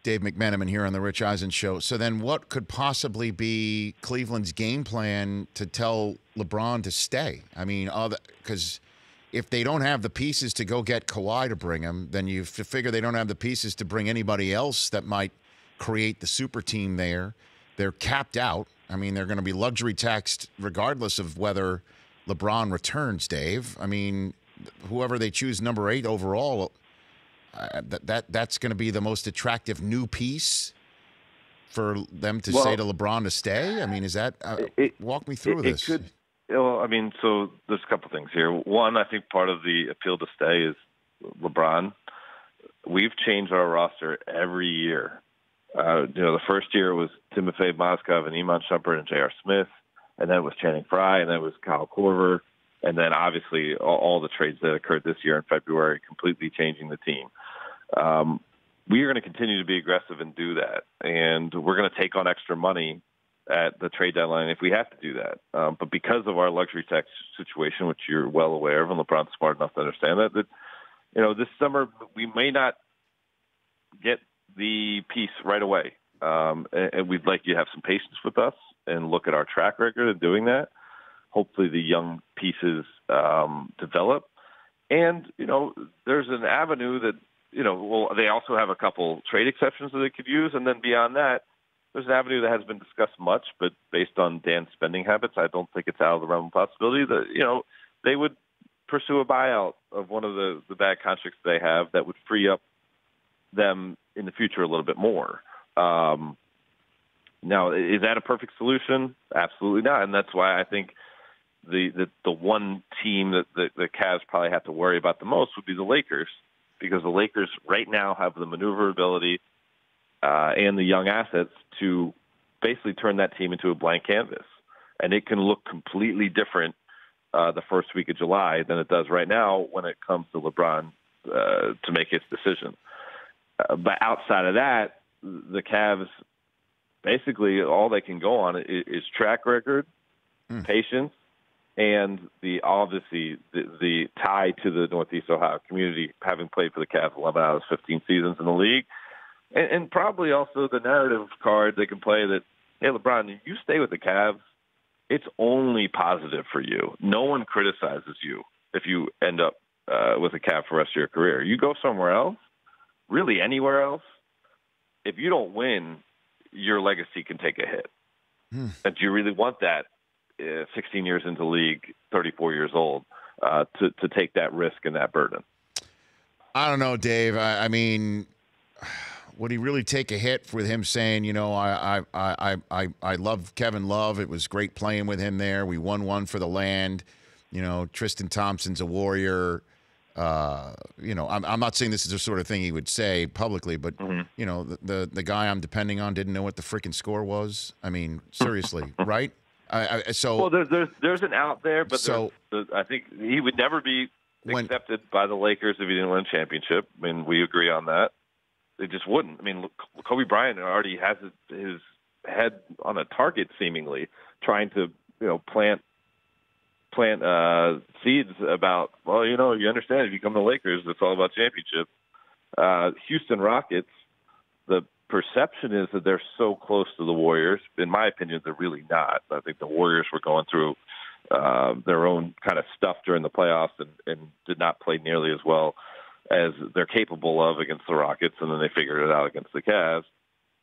Dave McMenamin here on the Rich Eisen Show. So then what could possibly be Cleveland's game plan to tell LeBron to stay? I mean, because if they don't have the pieces to go get Kawhi to bring him, then you figure they don't have the pieces to bring anybody else that might create the super team there. They're capped out. I mean, they're going to be luxury taxed regardless of whether LeBron returns, Dave. I mean, whoever they choose number 8 overall, that's going to be the most attractive new piece for them to say to LeBron to stay? I mean, is that walk me through this. It could, well, I mean, so there's a couple things here. One, I think part of the appeal to stay is LeBron. We've changed our roster every year. The first year was Timofey Mozgov and Iman Shumpert and J.R. Smith, and then it was Channing Frye, and then it was Kyle Korver, and then obviously all the trades that occurred this year in February, completely changing the team. We are going to continue to be aggressive and do that, and we're going to take on extra money at the trade deadline if we have to do that. But because of our luxury tax situation, which you're well aware of, and LeBron's smart enough to understand that this summer we may not get the piece right away, and we'd like you to have some patience with us and look at our track record of doing that. Hopefully the young pieces develop. And, there's an avenue that, they also have a couple trade exceptions that they could use. And then beyond that, there's an avenue that has been discussed much, but based on Dan's spending habits, I don't think it's out of the realm of possibility that, they would pursue a buyout of one of the bad contracts they have that would free up them in the future a little bit more. Now, is that a perfect solution? Absolutely not. And that's why I think the one team that the Cavs probably have to worry about the most would be the Lakers, because the Lakers right now have the maneuverability and the young assets to basically turn that team into a blank canvas. And it can look completely different the first week of July than it does right now when it comes to LeBron to make his decision. But outside of that, the Cavs, basically all they can go on is track record, patience, and the tie to the Northeast Ohio community, having played for the Cavs 11 out of 15 seasons in the league, and probably also the narrative card they can play that, hey, LeBron, you stay with the Cavs, it's only positive for you. No one criticizes you if you end up with a Cav for the rest of your career. You go somewhere else, really anywhere else, if you don't win, your legacy can take a hit. And do you really want that 16 years into the league, 34 years old, to take that risk and that burden? I don't know, Dave. I mean, would he really take a hit with him saying, I love Kevin Love. It was great playing with him there. We won one for the land. Tristan Thompson's a warrior. I'm not saying this is the sort of thing he would say publicly, but the guy I'm depending on didn't know what the freaking score was. I mean, seriously, right? Well, there's an out there, but I think he would never be accepted by the Lakers if he didn't win a championship. I mean, we agree on that. They just wouldn't. I mean, Kobe Bryant already has his head on a target, seemingly trying to plant seeds about, well, you understand if you come to the Lakers, it's all about championship. Houston Rockets, the perception is that they're so close to the Warriors. In my opinion, they're really not. I think the Warriors were going through their own kind of stuff during the playoffs and did not play nearly as well as they're capable of against the Rockets, and then they figured it out against the Cavs.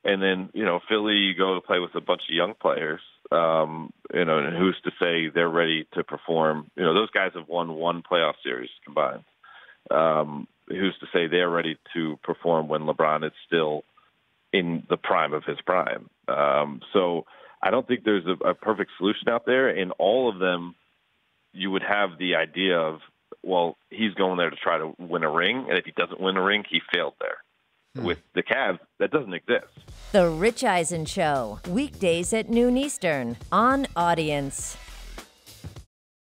And then, Philly, you go to play with a bunch of young players, and who's to say they're ready to perform? Those guys have won one playoff series combined. Who's to say they're ready to perform when LeBron is still in the prime of his prime? So I don't think there's a perfect solution out there. In all of them, you would have the idea of, well, he's going there to try to win a ring, and if he doesn't win a ring, he failed there. With the Cavs, that doesn't exist. The Rich Eisen Show, weekdays at noon Eastern on Audience.